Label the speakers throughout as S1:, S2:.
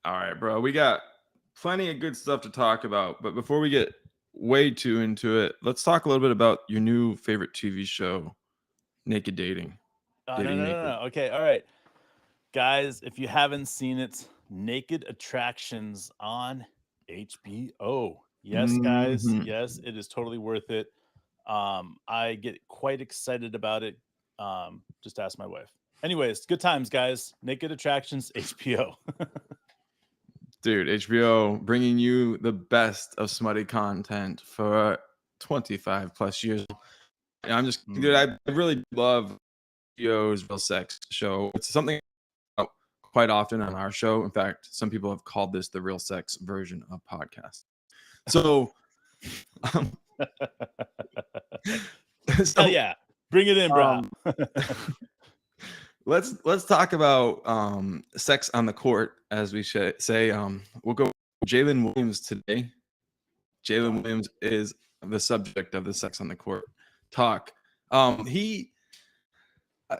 S1: All right, bro. We got plenty of good stuff to talk about, but before we get way too into it, let's talk a little bit about your new favorite TV show, Naked Dating.
S2: No,
S1: Dating
S2: no, no,
S1: Naked.
S2: no. Okay, all right. Guys, if you haven't seen it, Naked Attractions on HBO. Yes, guys.
S1: Hmm.
S2: Yes, it is totally worth it. I get quite excited about it. Just ask my wife. Anyways, good times, guys. Naked Attractions, HBO.
S1: Dude, HBO bringing you the best of smutty content for 25 plus years. And dude,
S2: Mm.
S1: I really love HBO's Real Sex show. It's something quite often on our show. In fact, some people have called this the Real Sex version of podcast. So, um,
S2: Hell
S1: so
S2: yeah. Bring it in, bro.
S1: um, let's talk about sex on the court, as we should say. We'll go Jalen Williams today. Jalen Williams is the subject of the sex on the court talk. He so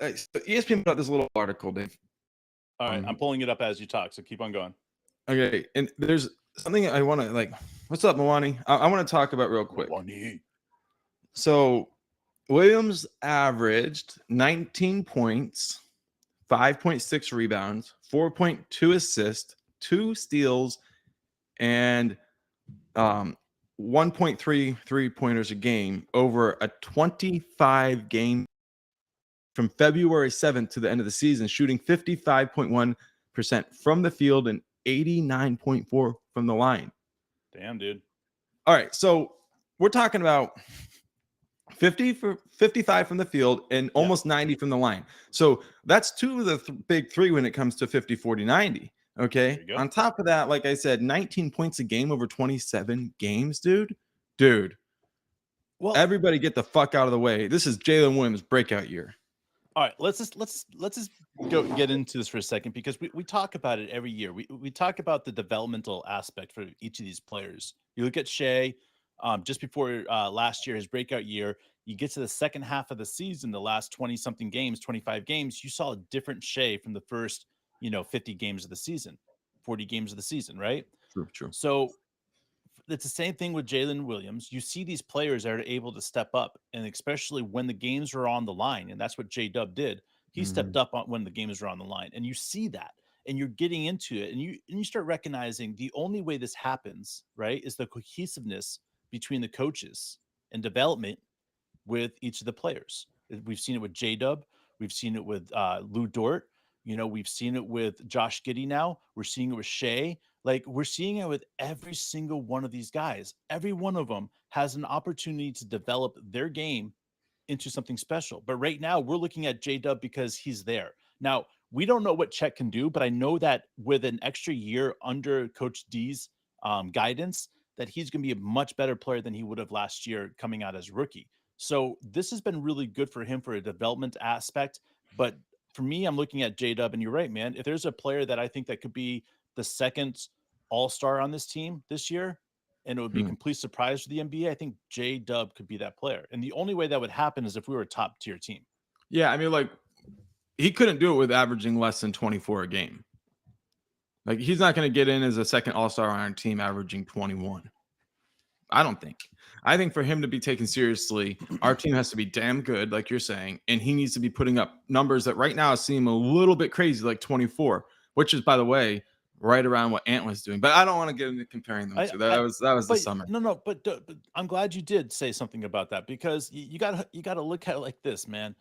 S1: ESPN put out this little article, Dave.
S2: All right, I'm pulling it up as you talk, so keep on going.
S1: Okay, and there's something I want to like. What's up, Milani? I want to talk about real quick. So Williams averaged 19 points, 5.6 rebounds, 4.2 assists, 2 steals, and 1.3 3-pointers a game over a 25 game from February 7th to the end of the season, shooting 55.1% from the field and 89.4 from the line.
S2: Damn, dude.
S1: All right, so we're talking about 50 for 55 from the field and almost 90 from the line. So that's two of the big three when it comes to 50, 40, 90. Okay. On top of that, like I said, 19 points a game over 27 games, dude. Well, everybody get the fuck out of the way. This is Jalen Williams' breakout year.
S2: All right, let's just go get into this for a second, because we talk about it every year. We talk about the developmental aspect for each of these players. You look at Shea, just before last year, his breakout year. You get to the second half of the season, the last 20 something games, 25 games, you saw a different Shea from the first 50 games of the season, 40 games of the season, right?
S1: True.
S2: So it's the same thing with Jalen Williams. You see these players that are able to step up, and especially when the games are on the line, and that's what J-Dub did. He stepped up when the games were on the line, and you see that, and you're getting into it, and you start recognizing the only way this happens, right, is the cohesiveness between the coaches and development with each of the players. We've seen it with J-Dub. We've seen it with Lou Dort. We've seen it with Josh Giddey now. We're seeing it with Shea. Like, we're seeing it with every single one of these guys. Every one of them has an opportunity to develop their game into something special. But right now, we're looking at J-Dub because he's there. Now, we don't know what Chet can do, but I know that with an extra year under Coach D's guidance, that he's going to be a much better player than he would have last year coming out as rookie. So this has been really good for him for a development aspect. But for me, I'm looking at J-Dub, and you're right, man. If there's a player that I think that could be the second all-star on this team this year, and it would be a complete surprise for the NBA, I think J-Dub could be that player. And the only way that would happen is if we were a top-tier team.
S1: Yeah, I mean, like, he couldn't do it with averaging less than 24 a game. Like, he's not going to get in as a second all-star on our team averaging 21. I don't think. I think for him to be taken seriously, our team has to be damn good, like you're saying, and he needs to be putting up numbers that right now seem a little bit crazy, like 24, which is, by the way, right around what Ant was doing. But I don't want to get into comparing them to. That was the summer.
S2: No, but I'm glad you did say something about that, because you got to look at it like this, man.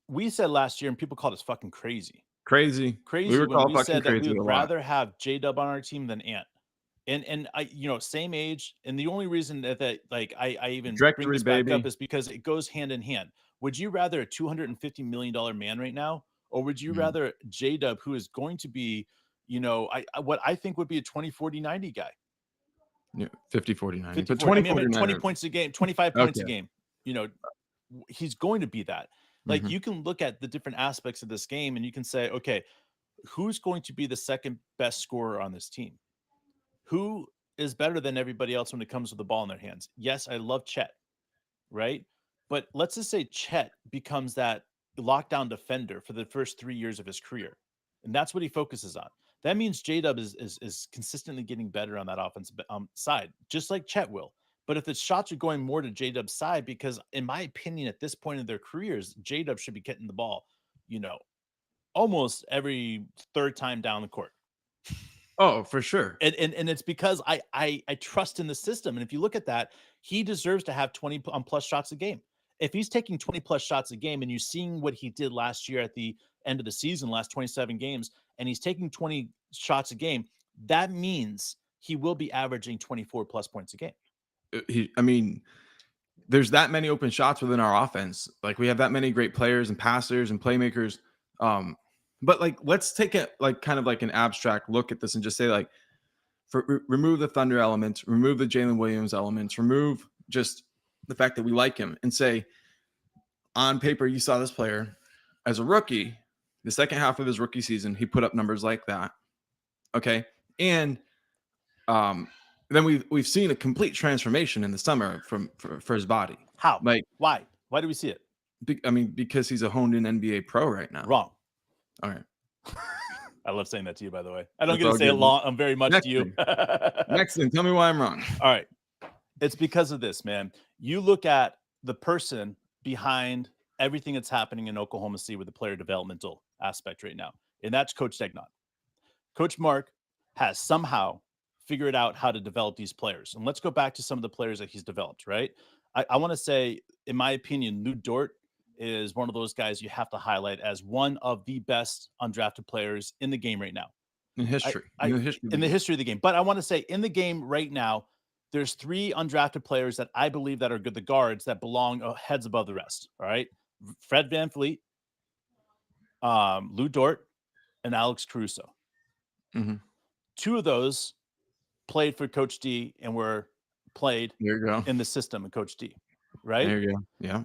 S2: We said last year, and people called us fucking crazy.
S1: Crazy. We were
S2: When
S1: called
S2: we
S1: fucking
S2: said that we
S1: crazy a
S2: would
S1: lot.
S2: rather have J-Dub on our team than Ant. And I, same age. And the only reason that like I even bring this back up is because it goes hand in hand. Would you rather a $250 million man right now, or would you rather J-Dub, who is going to be, what I think would be a 20, 40, 90 guy?
S1: Yeah, 50, 40, 90.
S2: 50,
S1: but
S2: 40,
S1: 20,
S2: 20 points a game, 25 points a game. He's going to be that. Like, you can look at the different aspects of this game and you can say, okay, who's going to be the second best scorer on this team? Who is better than everybody else when it comes to the ball in their hands? Yes, I love Chet, right? But let's just say Chet becomes that lockdown defender for the first 3 years of his career. And that's what he focuses on. That means J-Dub is consistently getting better on that offensive side, just like Chet will. But if the shots are going more to J-Dub's side, because in my opinion, at this point in their careers, J-Dub should be getting the ball, almost every third time down the court.
S1: Oh, for sure.
S2: And it's because I trust in the system. And if you look at that, he deserves to have 20 plus shots a game. If he's taking 20 plus shots a game, and you're seeing what he did last year at the end of the season, last 27 games, and he's taking 20 shots a game, that means he will be averaging 24 plus points a game.
S1: I mean, there's that many open shots within our offense. Like, we have that many great players and passers and playmakers. But like, let's take it like kind of like an abstract look at this and just say, like, remove the Thunder elements, remove the Jalen Williams elements, remove just the fact that we like him, and say, on paper, you saw this player as a rookie, the second half of his rookie season, he put up numbers like that. Okay. And then we've seen a complete transformation in the summer for his body.
S2: How?
S1: Like,
S2: why do we see it?
S1: Because he's a honed in NBA pro right now.
S2: Wrong.
S1: All right.
S2: I love saying that to you, by the way. I don't get to say it long. I'm very much to you.
S1: Next thing, tell me why I'm wrong.
S2: All right. It's because of this, man. You look at the person behind everything that's happening in Oklahoma City with the player developmental aspect right now, and that's Coach Degnan. Coach Mark has somehow figured out how to develop these players. And let's go back to some of the players that he's developed, right? I want to say, in my opinion, Lou Dort is one of those guys you have to highlight as one of the best undrafted players in the game right now.
S1: In history.
S2: In the history of the game. But I want to say, in the game right now, there's 3 undrafted players that I believe that are good, the guards that belong heads above the rest. All right. Fred VanVleet, Lou Dort, and Alex Caruso.
S1: Mm-hmm.
S2: 2 of those played for Coach D and were played in the system of Coach D. Right?
S1: There you go. Yeah.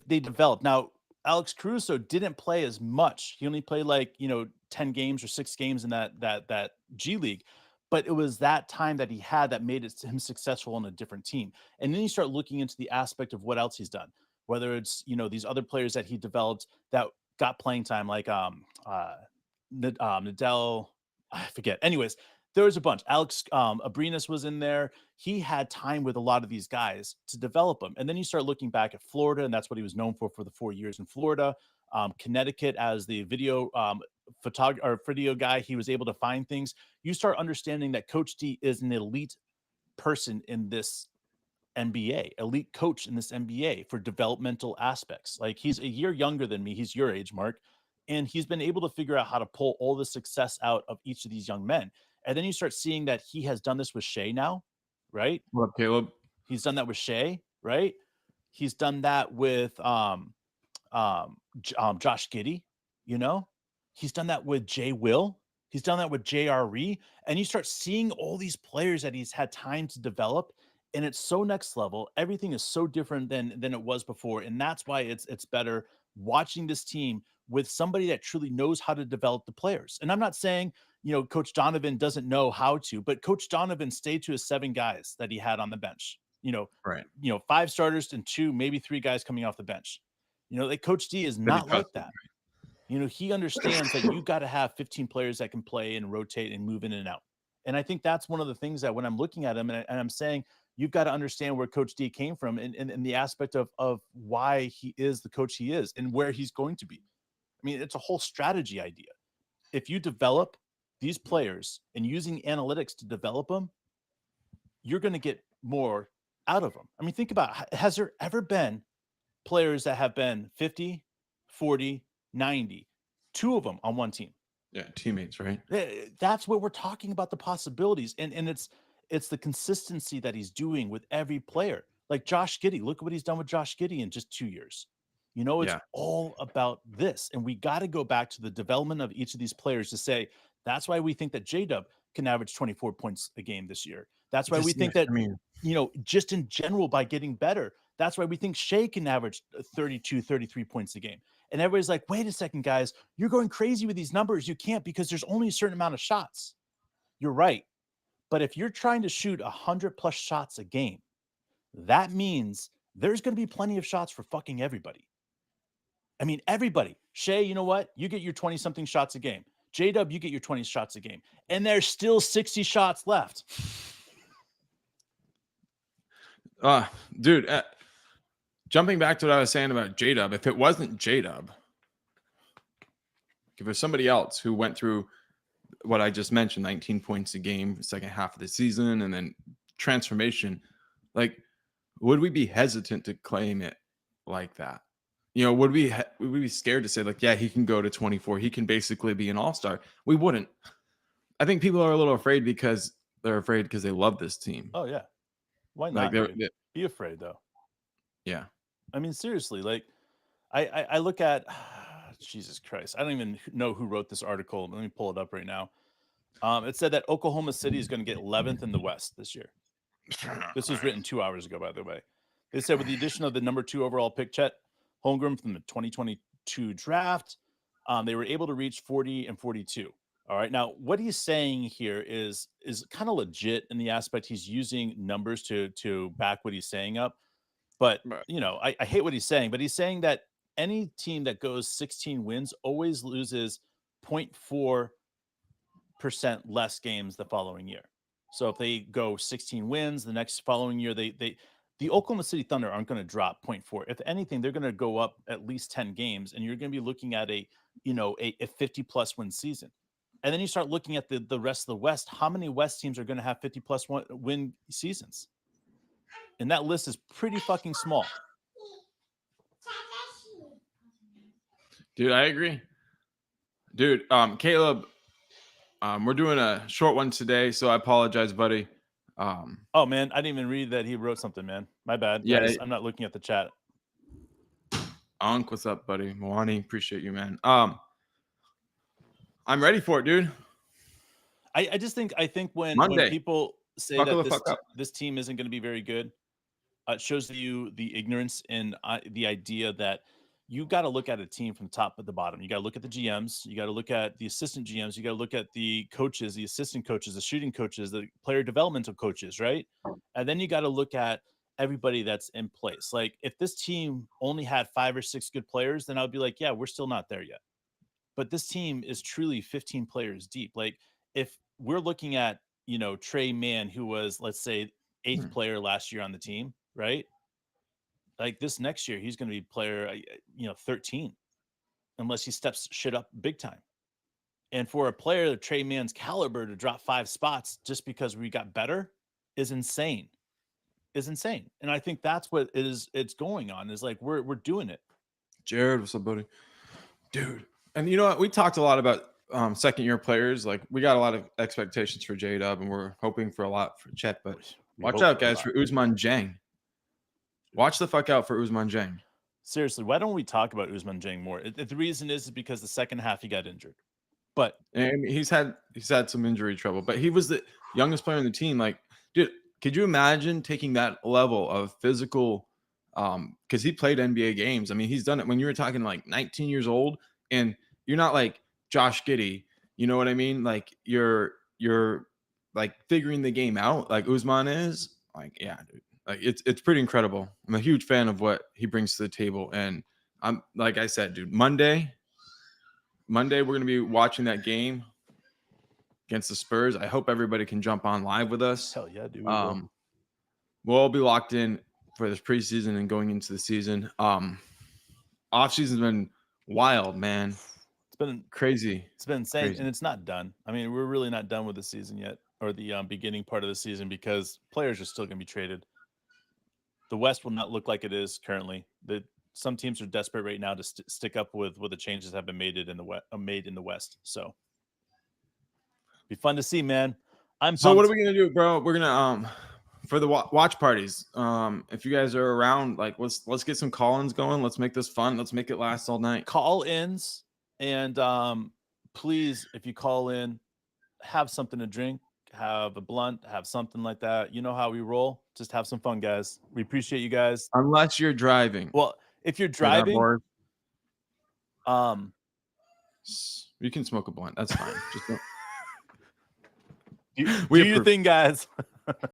S2: They developed. Now, Alex Caruso didn't play as much. He only played 10 games or 6 games in that G League. But it was that time that he had that made him successful on a different team. And then you start looking into the aspect of what else he's done, whether it's, these other players that he developed that got playing time, like Nadal, I forget. Anyways, there was a bunch. Alex Abrinas was in there. He had time with a lot of these guys to develop them. And then you start looking back at Florida, and that's what he was known for the 4 years in Florida. Connecticut as the video video guy, he was able to find things. You start understanding that Coach D is an elite person in this NBA, elite coach in this NBA for developmental aspects. Like, he's a year younger than me. He's your age, Mark. And he's been able to figure out how to pull all the success out of each of these young men. And then you start seeing that he has done this with Shea now, right?
S1: What up, Caleb?
S2: He's done that with Shea, right? He's done that with Josh Giddey, He's done that with Jay Will. He's done that with J.R. Ree. And you start seeing all these players that he's had time to develop, and it's so next level. Everything is so different than it was before. And that's why it's better watching this team with somebody that truly knows how to develop the players. And I'm not saying, Coach Donovan doesn't know how to, but Coach Donovan stayed to his 7 guys that he had on the bench,
S1: right.
S2: 5 starters and 2, maybe 3 guys coming off the bench. Like Coach D is not like that. He understands that you got to have 15 players that can play and rotate and move in and out. And I think that's one of the things that when I'm looking at him and I'm saying, you've got to understand where Coach D came from and the aspect of why he is the coach he is and where he's going to be. I mean, it's a whole strategy idea. If you develop these players and using analytics to develop them, you're going to get more out of them. I mean, think about, has there ever been players that have been 50, 40, 90, 2 of them on one team?
S1: Yeah, teammates, right?
S2: That's what we're talking about, the possibilities. And it's the consistency that he's doing with every player. Like Josh Giddey, look at what he's done with Josh Giddey in just 2 years. It's all about this. And we got to go back to the development of each of these players to say, that's why we think that J-Dub can average 24 points a game this year. That's why we think that, just in general, by getting better, that's why we think Shea can average 32, 33 points a game. And everybody's like, wait a second, guys, you're going crazy with these numbers. You can't, because there's only a certain amount of shots. You're right. But if you're trying to shoot 100+ shots a game, that means there's going to be plenty of shots for fucking everybody. I mean, everybody. Shea, you know what? You get your 20-something shots a game. J-Dub, you get your 20 shots a game, and there's still 60 shots left.
S1: Dude, jumping back to what I was saying about J-Dub, if it wasn't J-Dub, if it was somebody else who went through what I just mentioned, 19 points a game, second half of the season, and then transformation, like, would we be hesitant to claim it like that? You know, would we be scared to say, like, yeah, he can go to 24, he can basically be an all-star? We wouldn't. I think people are a little afraid because they love this team.
S2: Oh yeah, why not?
S1: Like,
S2: be afraid though.
S1: Yeah,
S2: I mean, seriously, like, I look at Jesus Christ, I don't even know who wrote this article. Let me pull it up right now. It said that Oklahoma City is going to get 11th in the West this year. This was written 2 hours ago, by the way. They said with the addition of the number 2 overall pick, Chet Holmgren, from the 2022 draft, they were able to reach 40 and 42. All right. Now, what he's saying here is kind of legit in the aspect he's using numbers to back what he's saying up. But, you know, I hate what he's saying, but he's saying that any team that goes 16 wins always loses 0.4% less games the following year. So if they go 16 wins the next following year, the Oklahoma City Thunder aren't going to drop 0.4. If anything, they're going to go up at least 10 games, and you're going to be looking at a 50+ win season. And then you start looking at the rest of the West. How many West teams are going to have 50+ win seasons? And that list is pretty fucking small.
S1: dude, I agree. Dude, Caleb, we're doing a short one today, so I apologize, buddy.
S2: Oh man, I didn't even read that he wrote something, man. My bad.
S1: Yeah,
S2: guys. I'm not looking at the chat.
S1: Onk, what's up, buddy? Moani, appreciate you, man. I'm ready for it, dude.
S2: I think when people say
S1: Buckle
S2: that this team isn't going to be very good, it shows you the ignorance and the idea that you got to look at a team from top to the bottom. You got to look at the GMs. You got to look at the assistant GMs. You got to look at the coaches, the assistant coaches, the shooting coaches, the player developmental coaches, right? And then you got to look at everybody that's in place. Like, if this team only had 5 or 6 good players, then I would be like, yeah, we're still not there yet. But this team is truly 15 players deep. Like, if we're looking at, Trey Mann, who was, let's say, 8th player last year on the team, right? Like, this next year, he's going to be player, 13, unless he steps shit up big time. And for a player of Trey Mann's caliber to drop 5 spots just because we got better is insane. And I think that's what it's going on, is like, we're doing it.
S1: Jared, what's up, buddy? Dude. And you know what? We talked a lot about second-year players. Like, we got a lot of expectations for J-Dub, and we're hoping for a lot for Chet. But watch out, guys, for Ousmane Dieng. Watch the fuck out for Ousmane Dieng.
S2: Seriously, why don't we talk about Ousmane Dieng more? The reason is because the second half he got injured. But
S1: and he's had some injury trouble. But he was the youngest player on the team. Like, dude, could you imagine taking that level of physical? Because he played NBA games. I mean, he's done it when you were talking like 19 years old, and you're not like Josh Giddey. You know what I mean? Like, you're like figuring the game out, like Ousmane is. Like, yeah, dude. Like, it's pretty incredible. I'm a huge fan of what he brings to the table. And I'm, like I said, dude, Monday, we're going to be watching that game against the Spurs. I hope everybody can jump on live with us.
S2: Hell yeah, dude.
S1: We'll all be locked in for this preseason and going into the season. Off-season's been wild, man.
S2: It's been
S1: crazy.
S2: It's been insane, and it's not done. I mean, we're really not done with the season yet, or the beginning part of the season, because players are still going to be traded. The West will not look like it is currently. Some teams are desperate right now to stick up with the changes that have been made in the West. So, be fun to see, man.
S1: So what are we gonna do, bro? We're gonna for the watch parties. If you guys are around, like, let's get some call-ins going. Let's make this fun. Let's make it last all night.
S2: Call-ins, and please, if you call in, have something to drink. Have a blunt, have something like that. You know how we roll. Just have some fun, guys. We appreciate you guys.
S1: Unless you're driving.
S2: Well, if you're driving,
S1: you can smoke a blunt. That's fine. Just
S2: do your thing, guys.